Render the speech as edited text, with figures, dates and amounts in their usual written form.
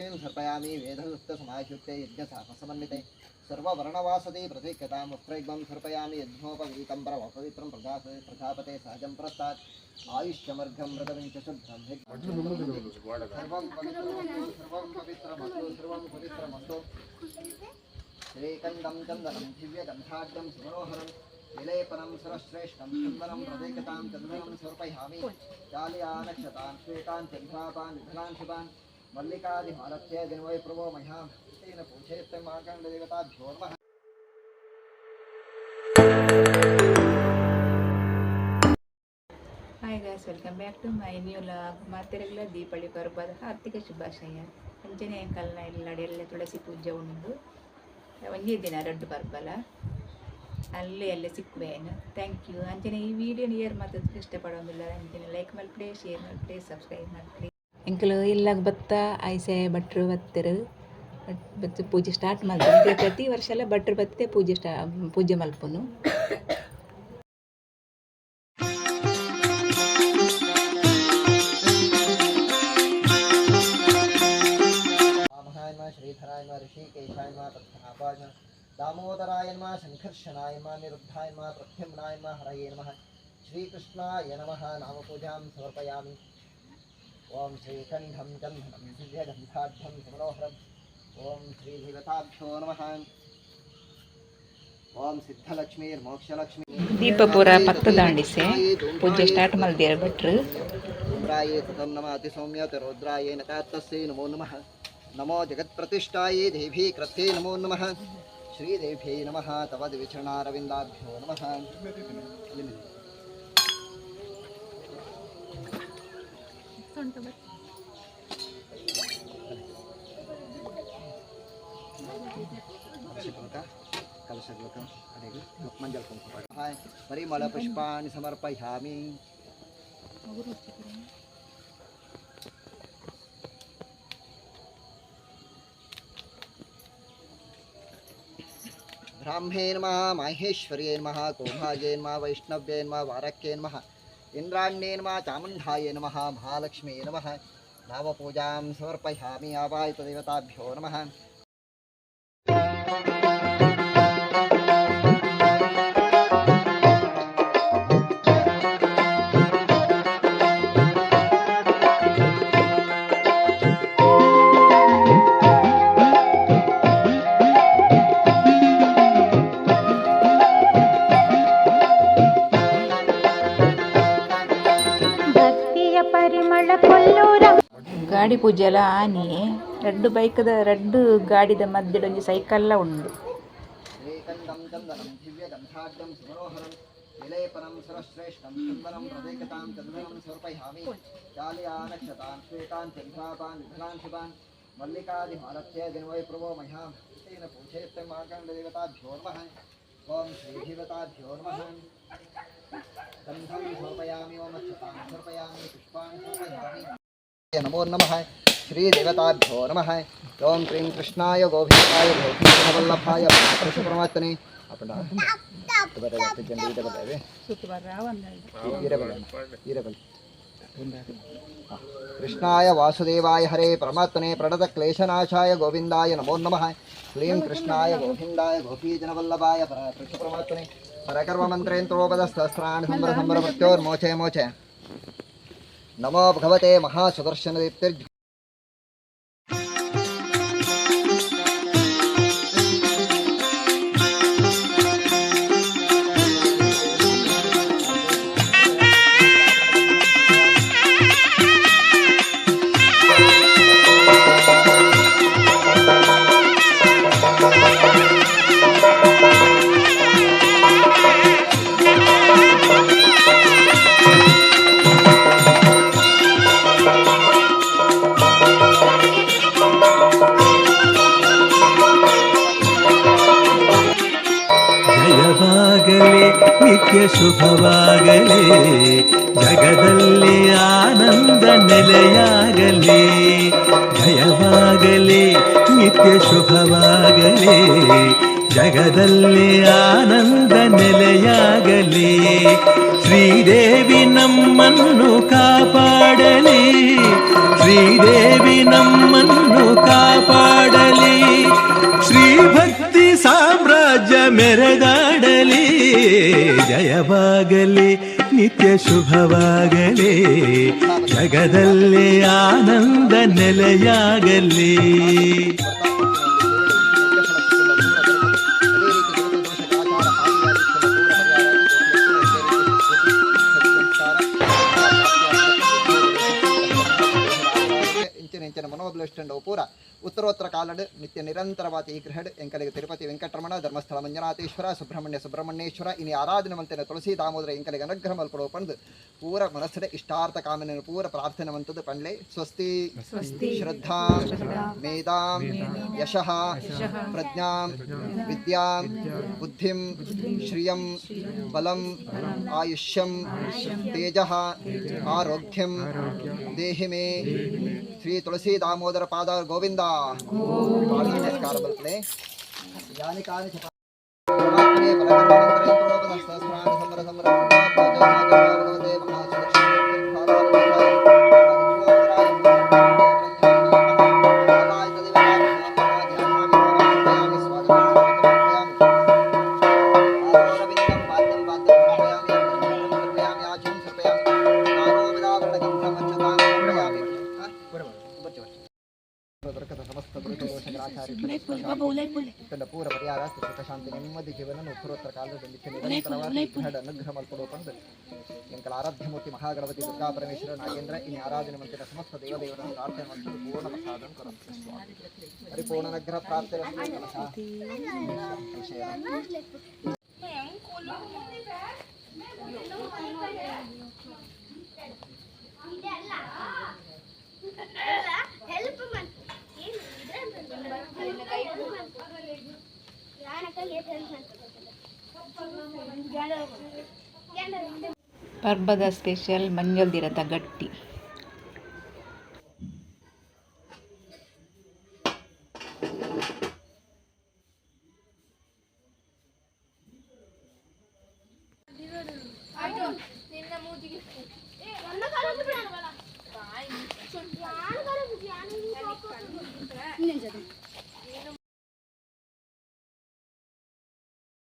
लक्ष्मीं सर्पयामि वेदयुक्तसमायुक्ते यज्ञसाहसमन्विते सर्ववर्णवासते प्रतीक्यतां वस्त्रैग्मं सर्पयामि यज्ञोपवीतं परमपवित्रं प्रजापते सहजं प्रस्तात् आयुष्यमर्घं मृतमिं च शुद्धं सर्वं पवित्रमस्तु श्रीकण्डं चन्दनं दिव्यगन्धाढ्यं सुमनोहरं विलेपनं सरश्रेष्ठं चन्दनं प्रतीक्यतां चन्दनं समर्पयामि चालयानक्षतान् श्वेतान् चन्द्रापान् विधलान् शुभान् मल्लिकादिमालत्य दिनवै प्रभो मह्यां तेन पूजयित्वं मार्कण्डदेवताभ्यो नमः। Hi guys, welcome back to my new vlog. ಮಾತೆರೆಗ್ಲ Deepavali ಪರ್ವದ ಹಾರ್ದಿಕ ಶುಭಾಶಯ. ಅಂಜನೆಯ ಕಲ್ನ ಎಲ್ಲೆಡೆ ತುಳಸಿ ಪೂಜೆ ಉಂಡು ಒಂದೇ ದಿನ ರಡ್ಡು ಪರ್ಬಲ ಅಲ್ಲೇ ಸಿಕ್ಕುವೇನು. ಥ್ಯಾಂಕ್ ಯು ಅಂಜನೆ. ಈ ವಿಡಿಯೋನ ಏರ್ ಮಾತಾಡೋದಕ್ಕೆ ಇಷ್ಟಪಡೋದಿಲ್ಲ ಅಂಜನೆ ಲೈಕ್ ಮಲ್ಪಡೆ, ಶೇರ್ ಮಲ್ಪಡೆ, ಸಬ್ಸ್ಕ್ರೈಬ್ ಮಲ್ಪಡೆ. ಎಂಕಲು ಇಲ್ಲಾಗ ಬತ್ತ ಐಸೆ ಭಟ್ರು ಬತ್ತರು ಬತ್ತು ಪೂಜೆ ಸ್ಟಾರ್ಟ್ ಮಾಡ್ತಾರೆ. ಪ್ರತಿ ವರ್ಷ ಎಲ್ಲ ಭಟ್ರು ಬತ್ತೆ ಪೂಜೆ ಮಲ್ಪನು. श्रीधराय नमः ऋषिकेशाय नमः पद्मनाभाय नमः दामोदराय नमः संकर्षणाय नमः निरुद्धाय नमः प्रद्युम्नाय नमः हरये नमः श्रीकृष्णाय नमः नामपूजां समर्पयामि। ओम श्रीकण्ठं चन्दनं दिव्यगन्धाढ्यं सुमनोहरम् ओम श्रीदेवताभ्यो नमः। ओम सिद्धलक्ष्मीर्मोक्षलक्ष्मी ದೀಪಪುರ ಪಕ್ಕದಾಂಡಿಸೆ ಪೂಜೆ ಸ್ಟಾರ್ಟ್ ಮಾಡಿದ್ದಾರೆ ಭಟ್ರು. रुद्राय ततं नमः अतिसौम्य रुद्राय नकात्तस्यै नमो नमः। नमो जगत्प्रतिष्ठायै देवी कृत्यै नमो नमः। श्रीदेव्यै नमः तव दिविचरणारविन्दाभ्यो नमः। कलशग्लकं मंजल कुंकुम परिमल पुष्पाणि समर्पयामि। ब्राह्मे नमः माहेश्वर्ये नमः कौमार्ये नमः वैष्णव्ये नमः वारक्ये नमः इन्द्राण्ये नमः चामुण्डाय नमः महालक्ष्मी नमः। नामपूजां समर्पयामि। आवाहितदेवताभ्यो नमः। ಗಾಡಿ ಪೂಜೆ ಎಲ್ಲ ಆನಿ ರಡ್ಡು ಬೈಕದ ರಡ್ಡು ಗಾಡಿದ ಮಧ್ಯೆ ಒಂದು ಸೈಕಲ್ಲ ಉಂಡು. श्रीकण्डं चन्दनं दिव्यगन्धाढ्यं सुमनोहरं विलेपनं सरश्रेष्ठं चन्दनं प्रतीक्यतां चन्दनं समर्पयामि। चालयानक्षतान् श्वेतान् चन्द्रापान् विधलान् शुभान् मल्लिकादिमालत्य दिनवै प्रभो मह्यां तेन पूजयित्वं मार्कण्डदेवताभ्यो नमः। ओम श्रीदेवताभ्यो नमः। गन्धं समर्पयामि। ओम अक्षतां समर्पयामि। पुष्पाणि समर्पयामि। नमो नमः। श्रीदेवताभ्यो नमः। ओम क्रीं कृष्णाय गोविन्दाय गोपीजनवल्लभाय परमात्मने कृष्णाय वासुदेवाय हरे परमात्मने प्रणतक्लेशनाशाय गोविन्दाय नमो नमः। क्लीं कृष्णाय गोविन्दाय गोपीजनवल्लभाय परमात्मने परकर्ममन्त्रेन्द्रोपदस्त्राणि संभ्रमृत्योर्मोचे मोचे। नमो भगवते महासुदर्शनदीप्तिर् ಜಯವಾಗಲಿ ನಿತ್ಯ ಶುಭವಾಗಲಿ ಜಗದಲ್ಲಿ ಆನಂದ ನೆಲೆಯಾಗಲಿ. ಜಯವಾಗಲಿ ನಿತ್ಯ ಶುಭವಾಗಲಿ ಜಗದಲ್ಲಿ ಆನಂದ ನೆಲೆಯಾಗಲಿ. ಶ್ರೀದೇವಿ ನಮ್ಮನ್ನು ಕಾಪಾಡಲಿ ಶ್ರೀದೇವಿ ನಮ್ಮನ್ನು ಜಯವಾಗಲಿ ನಿತ್ಯ ಶುಭವಾಗಲಿ ಜಗದಲ್ಲಿ ಆನಂದ ನೆಲೆಯಾಗಲಿ. ಮನೋಬಲಿಷ್ಠಂಡ ಪೂರ ಉತ್ತರೋತ್ತರ ಕಾಲಡ್ ನಿತ್ಯ ನಿರಂತರವಾದ ಈ ಗೃಹಡ್ ಎಂಕಲಿಗೆ ತಿರುಪತಿ ವೆಂಕಟರಮಣ ಧರ್ಮಸ್ಥಳ ಮಂಜುನಾಥೇಶ್ವರ ಸುಬ್ರಹ್ಮಣ್ಯೇಶ್ವರ ಇನಿ ಆರಾಧನೆ ಮಂತನ ತುಳಸಿ ದಾಮೋದರ ಎಂಕಲಿಗೆ ಅನುಗ್ರಹ ಮಲ್ಪಡೋ ಪಂದು ಪೂರ ಮನಸ್ಸಡೆ ಇಷ್ಟಾರ್ಥ ಕಾಮನೆ ಪೂರ ಪ್ರಾರ್ಥನೆ ಮಂತದ್ದು ಪಂಡ್ಲೆ ಸ್ವಸ್ತಿ ಶ್ರದ್ಧಾ ಮೇಧಾಂ ಯಶಃ ಪ್ರಜ್ಞಾಂ ವಿದ್ಯಾಂ ಬುದ್ಧಿಂ ಶ್ರಿಯಂ ಬಲಂ ಆಯುಷ್ಯಂ ತೇಜಃ ಆರೋಗ್ಯಂ ದೇಹಿ ಮೇ ಶ್ರೀ ತುಳಸಿ ದಾಮೋದರ ಪಾದ ಗೋವಿಂದ ನಮಸ್ಕಾರ ಬಲ್ಪಲೆ ಯಾನಿ ಕಾನಿ ಪರಮಾತ್ಮನೇ ಪರಕರ್ಮಂತ್ರಂ ಸಹಸ್ರಾಣಿ ಸಮರ ಸಮರ ಭಗವತೆ ಪೂರ ಪರಿಹಾರ ಸುಖ ಶಾಂತಿ ನೆಮ್ಮದಿ ಜೀವನ ಉತ್ತರೋತ್ತರ ಕಾಲದ ನಿರಂತರವಾಗಿ ಅನುಗ್ರಹ ಮಲ್ಪಡೋ ಪಂದು ಎಂಕಲ ಆರಾಧ್ಯ ಮಹಾಗಣಪತಿ ದುರ್ಗಾ ಪರಮೇಶ್ವರ ನಾಗೇಂದ್ರ ಇನ್ನು ಆರಾಧನೆ ಮಂದಿರ ಸಮಸ್ತ ದೇವದೇವರನ್ನು ಪ್ರಾರ್ಥನೆ ಮಾಡಿ ಪೂರ್ಣ ಪ್ರಸಾದ ಪರಿಪೂರ್ಣ ಅನುಗ್ರಹ ಪ್ರಾರ್ಥನೆ ಪರ್ಬದ ಸ್ಪೆಷಲ್ ಮಂಜಲ್ದಿರದ ಗಟ್ಟಿ.